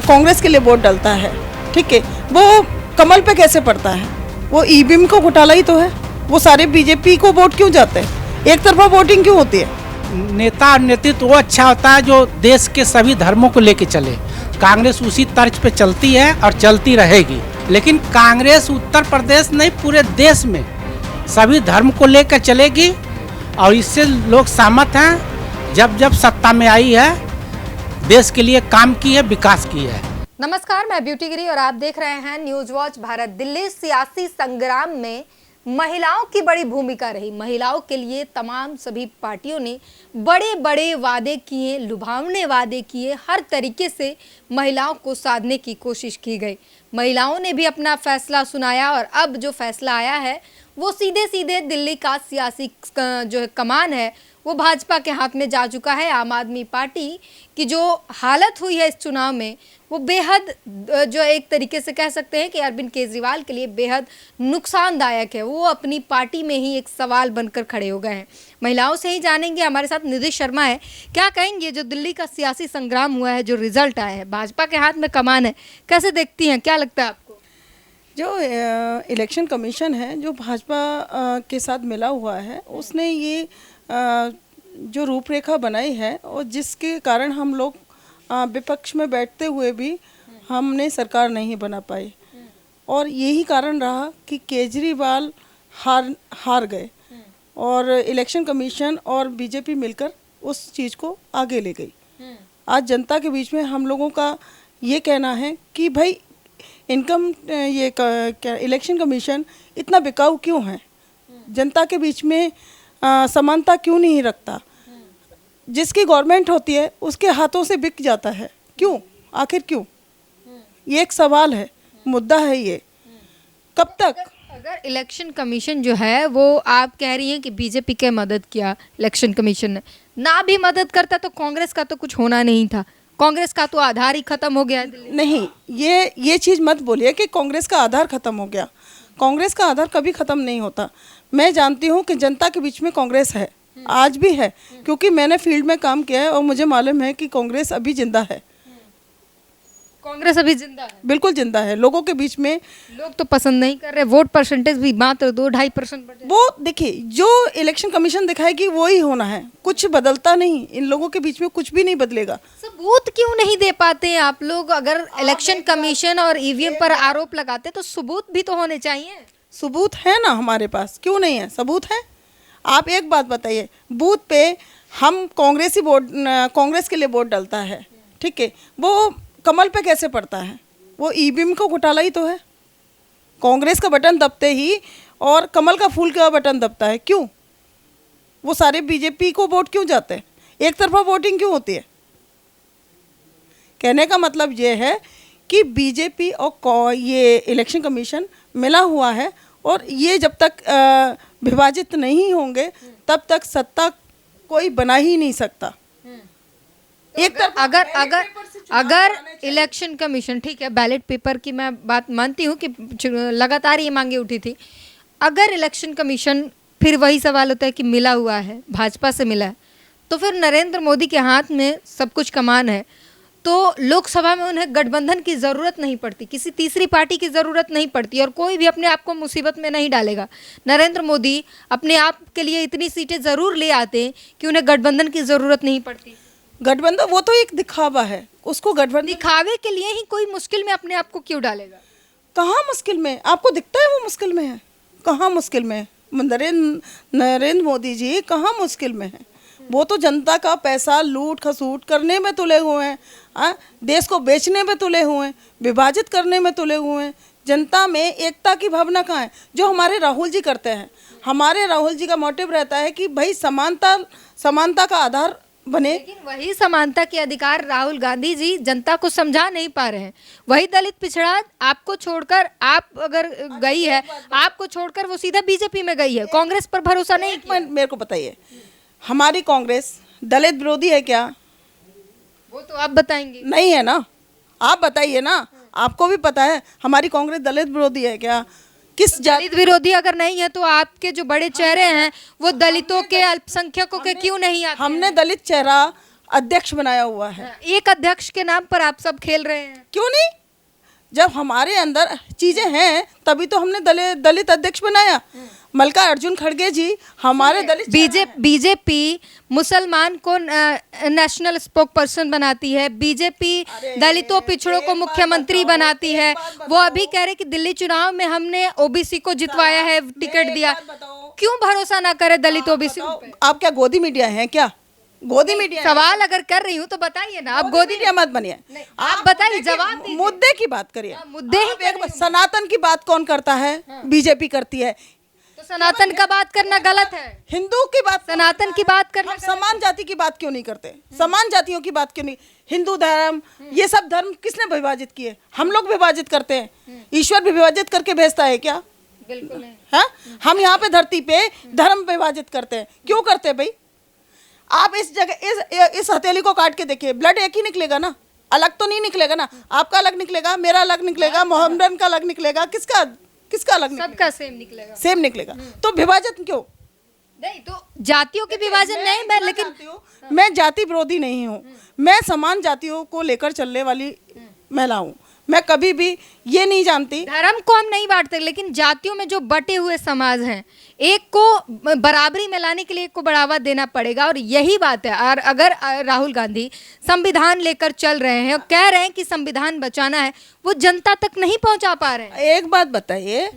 कांग्रेस के लिए वोट डालता है, ठीक है, वो कमल पे कैसे पड़ता है? वो ईवीएम का घोटाला ही तो है। वो सारे बीजेपी को वोट क्यों जाते हैं? एक तरफा वोटिंग क्यों होती है? नेता और नेतृत्व वो अच्छा होता है जो देश के सभी धर्मों को लेके चले। कांग्रेस उसी तर्ज पे चलती है और चलती रहेगी। लेकिन कांग्रेस उत्तर प्रदेश नहीं पूरे देश में सभी धर्म को लेकर चलेगी और इससे लोग सहमत हैं। जब जब सत्ता में आई है देश के लिए काम की है, विकास की है। नमस्कार, मैं ब्यूटी गिरी और आप देख रहे हैं न्यूज वॉच भारत। दिल्ली सियासी संग्राम में महिलाओं की बड़ी भूमिका रही। महिलाओं के लिए तमाम सभी पार्टियों ने बड़े बड़े वादे किए, लुभावने वादे किए, हर तरीके से महिलाओं को साधने की कोशिश की गई। महिलाओं ने भी अपना फैसला सुनाया और अब जो फैसला आया है वो सीधे सीधे दिल्ली का सियासी जो है कमान है वो भाजपा के हाथ में जा चुका है। आम आदमी पार्टी की जो हालत हुई है इस चुनाव में वो बेहद जो एक तरीके से कह सकते हैं कि अरविंद केजरीवाल के लिए बेहद नुकसानदायक है। वो अपनी पार्टी में ही एक सवाल बनकर खड़े हो गए हैं। महिलाओं से ही जानेंगे। हमारे साथ निधि शर्मा है। क्या कहेंगे जो दिल्ली का सियासी संग्राम हुआ है, जो रिजल्ट आया है, भाजपा के हाथ में कमान है, कैसे देखती हैं, क्या लगता है आपको? जो इलेक्शन कमीशन है जो भाजपा के साथ मिला हुआ है उसने ये जो रूपरेखा बनाई है और जिसके कारण हम लोग विपक्ष में बैठते हुए भी हमने सरकार नहीं बना पाई और यही कारण रहा कि केजरीवाल हार गए और इलेक्शन कमीशन और बीजेपी मिलकर उस चीज़ को आगे ले गई। आज जनता के बीच में हम लोगों का ये कहना है कि भाई इलेक्शन कमीशन इतना बिकाऊ क्यों है? जनता के बीच में समानता क्यों नहीं रखता? जिसकी गवर्नमेंट होती है उसके हाथों से बिक जाता है, क्यों? आखिर क्यों? ये एक सवाल है, मुद्दा है ये। कब तक? अगर इलेक्शन कमीशन जो है वो आप कह रही हैं कि बीजेपी के मदद किया, इलेक्शन कमीशन ने ना भी मदद करता तो कांग्रेस का तो कुछ होना नहीं था। कांग्रेस का तो आधार ही खत्म हो गया। नहीं, ये चीज़ मत बोलिए कि कांग्रेस का आधार खत्म हो गया। कांग्रेस का आधार कभी खत्म नहीं होता। मैं जानती हूँ कि जनता के बीच में कांग्रेस है, आज भी है, क्योंकि मैंने फील्ड में काम किया है और मुझे मालूम है कि कांग्रेस अभी जिंदा है। कांग्रेस अभी जिंदा है, बिल्कुल जिंदा है। लोगों के बीच में लोग तो पसंद नहीं कर रहे। वोट परसेंटेज भी मात्र 2-2.5%। वो देखिए जो इलेक्शन कमीशन दिखाएगी वो ही होना है, कुछ बदलता नहीं। इन लोगों के बीच में कुछ भी नहीं बदलेगा। सबूत क्यों नहीं दे पाते हैं आप लोग? अगर इलेक्शन कमीशन और ईवीएम पर आरोप लगाते तो सबूत भी तो होने चाहिए। सबूत है ना हमारे पास, क्यों नहीं है? सबूत है। आप एक बात बताइए, बूथ पे हम कांग्रेस के लिए वोट डालता है, ठीक है, वो कमल पे कैसे पड़ता है? वो ईवीएम का घोटाला ही तो है। कांग्रेस का बटन दबते ही और कमल का फूल का बटन दबता है, क्यों? वो सारे बीजेपी को वोट क्यों जाते हैं? एक तरफा वोटिंग क्यों होती है? कहने का मतलब ये है कि बीजेपी और ये इलेक्शन कमीशन मिला हुआ है और ये जब तक विभाजित नहीं होंगे तब तक सत्ता कोई बना ही नहीं सकता। एक तरफ अगर इलेक्शन कमीशन, ठीक है, बैलेट पेपर की मैं बात मानती हूँ कि लगातार ये मांगे उठी थी। अगर इलेक्शन कमीशन, फिर वही सवाल होता है कि मिला हुआ है, भाजपा से मिला है, तो फिर नरेंद्र मोदी के हाथ में सब कुछ कमान है, तो लोकसभा में उन्हें गठबंधन की ज़रूरत नहीं पड़ती, किसी तीसरी पार्टी की ज़रूरत नहीं पड़ती और कोई भी अपने आप को मुसीबत में नहीं डालेगा। नरेंद्र मोदी अपने आप के लिए इतनी सीटें ज़रूर ले आते हैं कि उन्हें गठबंधन की ज़रूरत नहीं पड़ती। गठबंधन वो तो एक दिखावा है, उसको गठबंधन दिखावे के लिए ही कोई मुश्किल में अपने आप को क्यों डालेगा? कहाँ मुश्किल में? आपको दिखता है वो मुश्किल में है? कहाँ मुश्किल में है? नरेंद्र मोदी जी कहाँ मुश्किल में है? वो तो जनता का पैसा लूट खसूट करने में तुले हुए हैं, देश को बेचने में तुले हुए हैं, विभाजित करने में तुले हुए हैं। जनता में एकता की भावना कहाँ है? जो हमारे राहुल जी करते हैं। हमारे राहुल जी का मोटिव रहता है कि भाई समानता का आधार बने। लेकिन वही समानता के अधिकार राहुल गांधी जी जनता को समझा नहीं पा रहे हैं। वही दलित पिछड़ा आपको छोड़कर, आप अगर गई है, आपको छोड़कर वो सीधा बीजेपी में गई है, कांग्रेस पर भरोसा नहीं किया। मेरे को बताइए, हमारी कांग्रेस दलित विरोधी है क्या? वो तो आप बताएंगे। नहीं है ना, आप बताइए ना। आपको भी पता है हमारी कांग्रेस दलित विरोधी है क्या? किस दलित विरोधी अगर नहीं है तो आपके जो बड़े चेहरे हैं वो दलितों के, अल्पसंख्यकों के क्यों नहीं आते? हमने दलित चेहरा अध्यक्ष बनाया हुआ है। एक अध्यक्ष के नाम पर आप सब खेल रहे हैं। क्यों नहीं? जब हमारे अंदर चीजें हैं तभी तो हमने दलित अध्यक्ष बनाया। मल्लिकार्जुन खड़गे जी हमारे दलित बीजेपी मुसलमान को नेशनल स्पोक पर्सन बनाती है, बीजेपी दलितों पिछड़ों को मुख्यमंत्री बनाती है। वो अभी कह रहे कि दिल्ली चुनाव में हमने ओबीसी को जितवाया है, टिकट दिया। क्यों भरोसा ना करे दलित ओबीसी पे? आप क्या गोदी मीडिया हैं क्या? गोदी मीडिया सवाल अगर कर रही हूँ तो बताइए ना। आप गोदी मीडिया मत बनिए, आप बताइए, जवाब दीजिए। मुद्दे की बात करिए। मुद्दे ही आप एक बार सनातन की बात कौन करता है? बीजेपी करती है। तो सनातन का बात करना गलत है। हिंदू की बात, सनातन की बात करना हम समान जाति की बात क्यों नहीं करते? समान जातियों की बात क्यों नहीं? हिंदू धर्म, ये सब धर्म किसने विभाजित किए? हम लोग विभाजित करते हैं। ईश्वर भी विभाजित करके भेजता है क्या? बिल्कुल नहीं। हाँ, हम यहाँ पे धरती पे धर्म विभाजित करते हैं। क्यों करते हैं भाई? आप इस जगह इस हथेली को काट के देखिए, ब्लड एक ही निकलेगा ना, अलग तो नहीं निकलेगा ना। आपका अलग निकलेगा, मेरा अलग निकलेगा, मोहम्मदन का अलग निकलेगा, किसका अलग निकलेगा? सबका सेम निकलेगा। सेम निकलेगा। तो विभाजन क्यों? नहीं तो जातियों के विभाजन नहीं, मैं लेकिन मैं जाति विरोधी नहीं हूँ। मैं समान जातियों को लेकर चलने वाली महिला हूँ। मैं कभी भी ये नहीं जानती, धर्म को हम नहीं बांटते, लेकिन जातियों में जो बटे हुए समाज हैं, एक को बराबरी में लाने के लिए एक को बढ़ावा देना पड़ेगा। और यही बात है। और अगर राहुल गांधी संविधान लेकर चल रहे हैं और कह रहे हैं कि संविधान बचाना है, वो जनता तक नहीं पहुंचा पा रहे हैं। एक बात बताइए,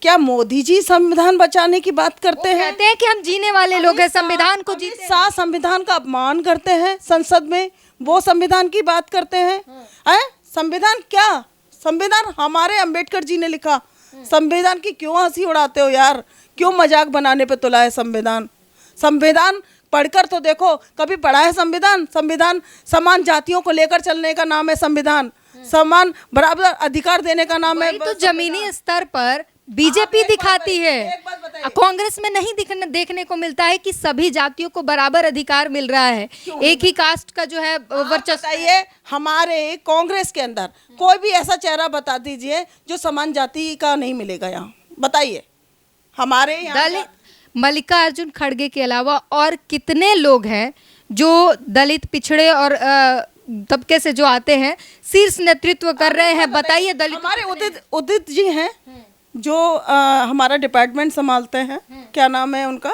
क्या मोदी जी संविधान बचाने की बात करते हैं? कहते हैं कि हम जीने वाले लोग हैं, संविधान को जीते हैं। संविधान का अपमान करते हैं संसद में, वो संविधान की बात करते हैं। संविधान क्या? संविधान हमारे अंबेडकर जी ने लिखा। संविधान की क्यों हंसी उड़ाते हो यार? क्यों मजाक बनाने पे तुला है संविधान? संविधान पढ़कर तो देखो, कभी पढ़ा है संविधान? संविधान समान जातियों को लेकर चलने का नाम है संविधान, समान बराबर अधिकार देने का नाम है। तो जमीनी स्तर पर बीजेपी दिखाती है, कांग्रेस में नहीं देखने को मिलता है कि सभी जातियों को बराबर अधिकार मिल रहा है। एक ही कास्ट का जो है वर्चस्व। बताइए, हमारे कांग्रेस के अंदर कोई भी ऐसा चेहरा बता दीजिए जो समान जाति का नहीं मिलेगा यहाँ। बताइए हमारे यहाँ दलित मल्लिकार्जुन खड़गे के अलावा और कितने लोग हैं जो दलित पिछड़े और तबके से जो आते हैं, शीर्ष नेतृत्व कर रहे हैं? बताइए। दलित हमारे उदित जी हैं जो हमारा डिपार्टमेंट संभालते हैं। क्या नाम है उनका?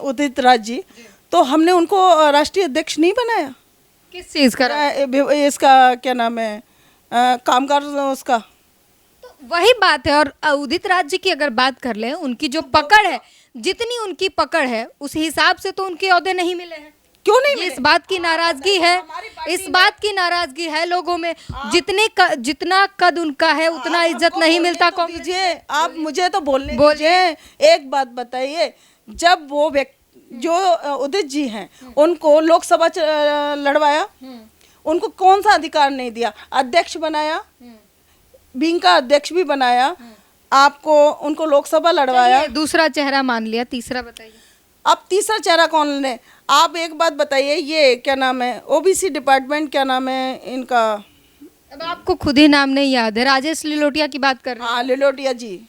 उदित राज जी। तो हमने उनको राष्ट्रीय अध्यक्ष नहीं बनाया? किस चीज का? इसका क्या नाम है, कामगार उसका। तो वही बात है। और उदित राज जी की अगर बात कर लें, उनकी जो पकड़ है, जितनी उनकी पकड़ है उस हिसाब से तो उनके ओहदे नहीं मिले हैं। क्यों नहीं? इस बात की नाराजगी है, इस बात की नाराजगी है लोगों में। जितना कद उनका है उतना इज्जत नहीं मिलता। दीजिए आप मुझे तो बोलने दीजिए। एक बात बताइए, जब वो जो उदित जी हैं उनको लोकसभा लड़वाया, उनको कौन सा अधिकार नहीं दिया? अध्यक्ष बनाया, विंग का अध्यक्ष भी बनाया, आपको उनको लोकसभा लड़वाया। दूसरा चेहरा मान लिया, तीसरा बताइए। अब तीसरा चेहरा कौन ले? आप एक बात बताइए, ये क्या नाम है, ओबीसी डिपार्टमेंट, क्या नाम है इनका? अब आपको खुद ही नाम नहीं याद है। राजेश लिलोटिया की बात कर रहे हैं। हाँ, लिलोटिया जी।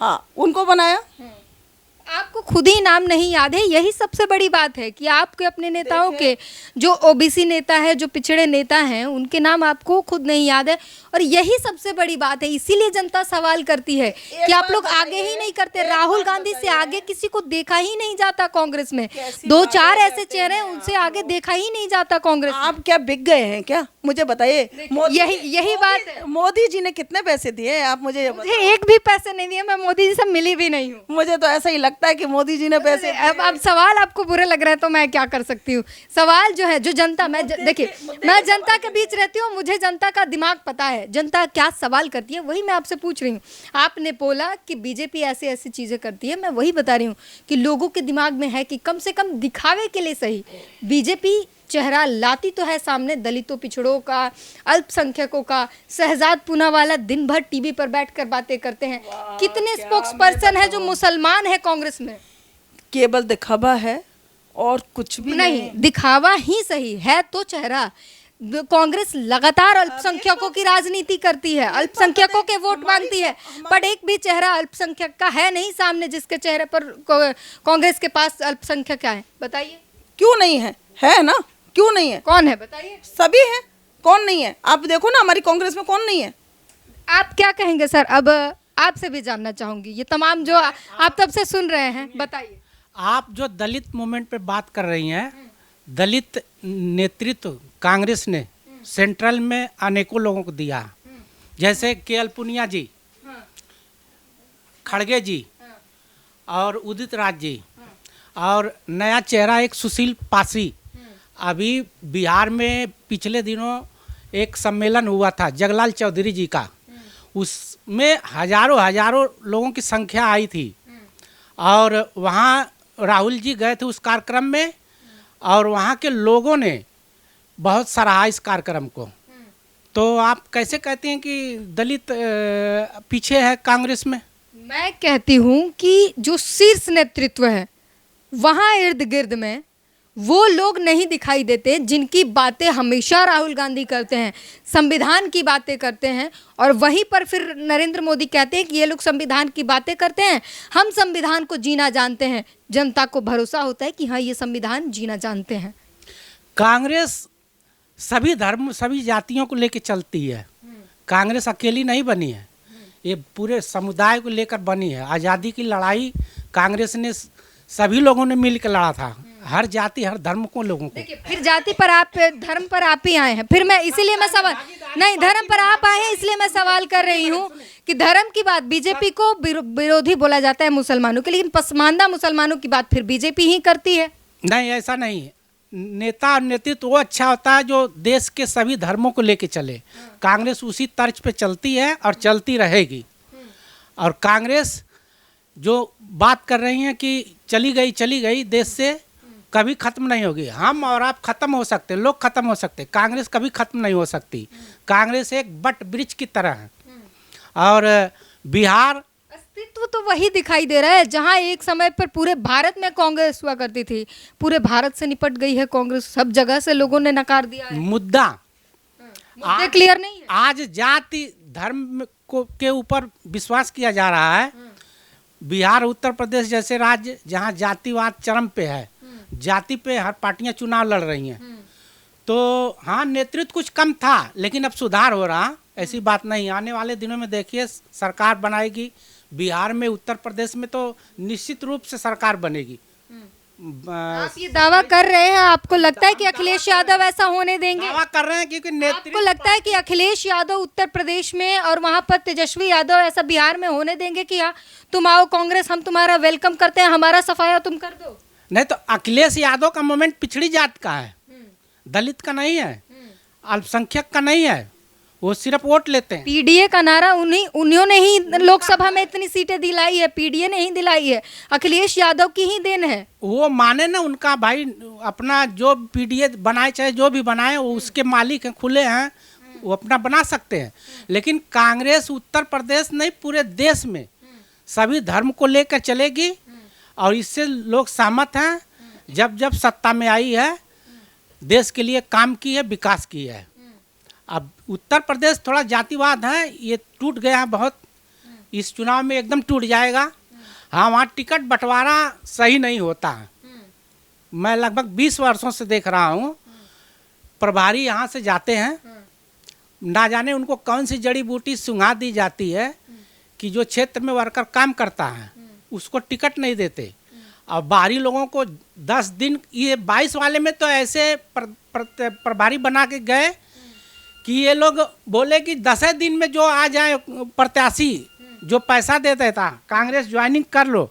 हाँ, उनको बनाया। आपको खुद ही नाम नहीं याद है। यही सबसे बड़ी बात है कि आपके अपने नेताओं के, जो ओबीसी नेता है, जो पिछड़े नेता हैं, उनके नाम आपको खुद नहीं याद है। और यही सबसे बड़ी बात है। इसीलिए जनता सवाल करती है कि आप लोग आगे ही नहीं करते। राहुल गांधी से आगे किसी को देखा ही नहीं जाता कांग्रेस में। 2-4 ऐसे चेहरे हैं, उनसे आगे देखा ही नहीं जाता कांग्रेस। आप क्या बिक गए हैं क्या? मुझे बताइए। यही बात है। मोदी जी ने कितने पैसे दिए? आप मुझे एक भी पैसे नहीं दिए। मैं मोदी जी से मिली भी नहीं हूँ। मुझे तो ऐसा ही लगता है कि मोदी जी ने पैसे। अब सवाल आपको बुरे लग रहे हैं तो मैं क्या कर सकती हूँ। सवाल जो है, जो जनता, देखिए मैं जनता के बीच रहती हूँ, मुझे जनता का दिमाग पता है, जनता क्या सवाल करती है वही मैं आपसे पूछ रही हूँ। आपने बोला कि बीजेपी ऐसी ऐसी चीजें करती है, मैं वही बता रही हूँ कि लोगों के दिमाग में है कि कम से कम दिखावे के लिए सही बीजेपी चेहरा लाती तो है सामने दलितों, पिछड़ों का, अल्पसंख्यकों का। शहजाद पूनावाला दिन भर टीवी पर बैठकर बातें करते हैं। कितने स्पोक्स पर्सन है जो मुसलमान है कांग्रेस में? केवल दिखावा है और कुछ भी नहीं। दिखावा ही सही है तो चेहरा। कांग्रेस लगातार अल्पसंख्यकों की राजनीति करती है, अल्पसंख्यकों के वोट मांगती है, पर एक भी चेहरा अल्पसंख्यक का है नहीं सामने जिसके चेहरे पर कांग्रेस के पास अल्पसंख्यक है। बताइए क्यों नहीं है? है ना, क्यों नहीं है? कौन है बताइए। सभी है, कौन नहीं है? आप देखो ना हमारी कांग्रेस में कौन नहीं है। आप क्या कहेंगे सर? अब आपसे भी जानना चाहूंगी, ये तमाम जो आप तब से सुन रहे हैं, बताइए। आप जो दलित मूवमेंट पे बात कर रही हैं, दलित नेतृत्व कांग्रेस ने सेंट्रल में अनेकों लोगों को दिया, जैसे के.एल. पुनिया जी, खड़गे जी और उदित राज जी, और नया चेहरा एक सुशील पासी। अभी बिहार में पिछले दिनों एक सम्मेलन हुआ था जगलाल चौधरी जी का, उसमें हजारों लोगों की संख्या आई थी, और वहाँ राहुल जी गए थे उस कार्यक्रम में, और वहाँ के लोगों ने बहुत सराहा इस कार्यक्रम को। तो आप कैसे कहते हैं कि दलित पीछे है कांग्रेस में? मैं कहती हूँ कि जो शीर्ष नेतृत्व है वहाँ इर्द गिर्द में वो लोग नहीं दिखाई देते जिनकी बातें हमेशा राहुल गांधी करते हैं, संविधान की बातें करते हैं, और वहीं पर फिर नरेंद्र मोदी कहते हैं कि ये लोग संविधान की बातें करते हैं, हम संविधान को जीना जानते हैं। जनता को भरोसा होता है कि हाँ ये संविधान जीना जानते हैं। कांग्रेस सभी धर्म सभी जातियों को लेकर चलती है। कांग्रेस अकेली नहीं बनी है, ये पूरे समुदाय को लेकर बनी है। आज़ादी की लड़ाई कांग्रेस ने सभी लोगों ने मिलकर लड़ा था, हर जाति हर धर्म को लोगों को। देखिए फिर जाति पर आप, धर्म पर आप ही आए हैं, फिर मैं इसीलिए मैं सवाल नहीं, धर्म पर आप आए हैं इसलिए मैं सवाल कर रही हूँ कि धर्म की बात बीजेपी को विरोधी बोला जाता है मुसलमानों के, लेकिन पसमानदा मुसलमानों की बात फिर बीजेपी ही करती है। नहीं, ऐसा नहीं है। नेता और नेतृत्व वो अच्छा होता है जो देश के सभी धर्मों को लेके चले। कांग्रेस उसी तर्ज पे चलती है और चलती रहेगी। और कांग्रेस जो बात कर रही हैं कि चली गई देश से, कभी ख़त्म नहीं होगी। हम और आप ख़त्म हो सकते, लोग ख़त्म हो सकते, कांग्रेस कभी ख़त्म नहीं हो सकती। कांग्रेस एक बट वृक्ष की तरह है। और बिहार अस्तित्व तो वही दिखाई दे रहा है जहां एक समय पर पूरे भारत में कांग्रेस हुआ करती थी, पूरे भारत से निपट गई है कांग्रेस, सब जगह से लोगों ने नकार दिया है। मुद्दा मुद्दे क्लियर नहीं है। आज जाति धर्म को के ऊपर विश्वास किया जा रहा है। बिहार उत्तर प्रदेश जैसे राज्य जहां जातिवाद चरम पे है, जाति पे हर पार्टियां चुनाव लड़ रही हैं, तो हाँ नेतृत्व कुछ कम था लेकिन अब सुधार हो रहा। ऐसी बात नहीं, आने वाले दिनों में देखिए सरकार बनाएगी बिहार में, उत्तर प्रदेश में तो निश्चित रूप से सरकार बनेगी। आप ये दावा कर रहे हैं, आपको लगता है कि अखिलेश यादव ऐसा होने देंगे? दावा कर रहे हैं क्योंकि आपको लगता है कि अखिलेश यादव उत्तर प्रदेश में और वहां पर तेजस्वी यादव ऐसा बिहार में होने देंगे कि हाँ तुम आओ कांग्रेस, हम तुम्हारा वेलकम करते हैं, हमारा सफाया तुम कर दो? नहीं, तो अखिलेश यादव का मूवमेंट पिछड़ी जात का है, दलित का नहीं है, अल्पसंख्यक का नहीं है, वो सिर्फ वोट लेते हैं। पीडीए का नारा उन्होंने ही लोकसभा में इतनी सीटें दिलाई है, पीडीए ने ही दिलाई है, अखिलेश यादव की ही देन है। वो माने ना, उनका भाई अपना जो पीडीए बनाए चाहे जो भी बनाए वो उसके मालिक हैं, खुले हैं, वो अपना बना सकते हैं। लेकिन कांग्रेस उत्तर प्रदेश नहीं पूरे देश में सभी धर्म को लेकर चलेगी और इससे लोग सहमत हैं। जब जब सत्ता में आई है देश के लिए काम की है, विकास की है। अब उत्तर प्रदेश थोड़ा जातिवाद है, ये टूट गया है बहुत, इस चुनाव में एकदम टूट जाएगा। हाँ, वहाँ टिकट बंटवारा सही नहीं होता है। मैं लगभग 20 वर्षों से देख रहा हूँ, प्रभारी यहाँ से जाते हैं, ना जाने उनको कौन सी जड़ी बूटी सुंघा दी जाती है कि जो क्षेत्र में वर्कर काम करता है उसको टिकट नहीं देते, और बाहरी लोगों को 10 दिन, ये 22 वाले में तो ऐसे प्रभारी बना के गए कि ये लोग बोले कि 10 दिन में जो आ जाए प्रत्याशी जो पैसा दे देता, कांग्रेस ज्वाइनिंग कर लो,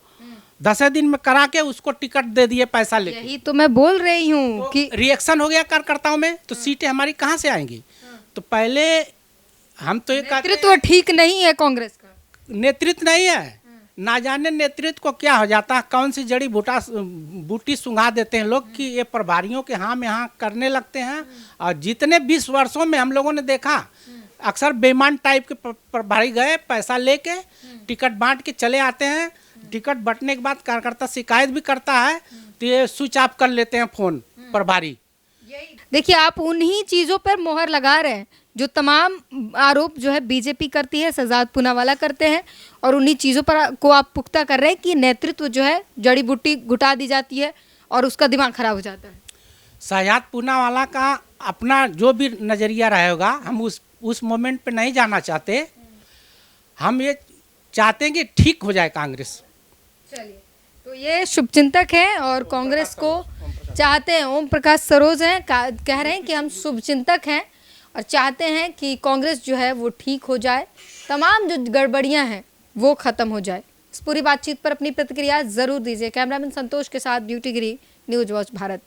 10 दिन में करा के उसको टिकट दे दिए पैसा लेके। यही तो मैं बोल रही हूँ तो कि रिएक्शन हो गया कार्यकर्ताओं में, तो सीटें हमारी कहाँ से आएंगी? तो पहले हम तो ये नेतृत्व ठीक नहीं है कांग्रेस का, नेतृत्व नहीं है, ना जाने नेतृत्व को क्या हो जाता है, कौन सी जड़ी बूटी सुंघा देते हैं लोग कि ये प्रभारियों के हाँ में हाँ करने लगते हैं। और जितने 20 वर्षों में हम लोगों ने देखा, अक्सर बेईमान टाइप के प्रभारी गए, पैसा लेके टिकट बांट के चले आते हैं, टिकट बंटने के बाद कार्यकर्ता शिकायत भी करता है तो ये स्विच ऑफ कर लेते हैं फोन प्रभारी। देखिए आप उन्हीं चीज़ों पर मोहर लगा रहे हैं जो तमाम आरोप जो है बीजेपी करती है, शहजाद पूनावाला करते हैं, और उन्हीं चीज़ों पर को आप पुख्ता कर रहे हैं कि नेतृत्व जो है जड़ी बूटी घुटा दी जाती है और उसका दिमाग खराब हो जाता है। शहजाद पूनावाला का अपना जो भी नज़रिया रहेगा, हम उस मोमेंट पे नहीं जाना चाहते। हम ये चाहते हैं कि ठीक हो जाए कांग्रेस। चलिए, तो ये शुभचिंतक हैं और कांग्रेस को चाहते हैं। ओम प्रकाश सरोज हैं, कह रहे हैं कि हम शुभचिंतक हैं और चाहते हैं कि कांग्रेस जो है वो ठीक हो जाए, तमाम जो गड़बड़ियां हैं वो खत्म हो जाए। इस पूरी बातचीत पर अपनी प्रतिक्रिया जरूर दीजिए। कैमरामैन संतोष के साथ ब्यूटी गिरी, न्यूज वॉच भारत।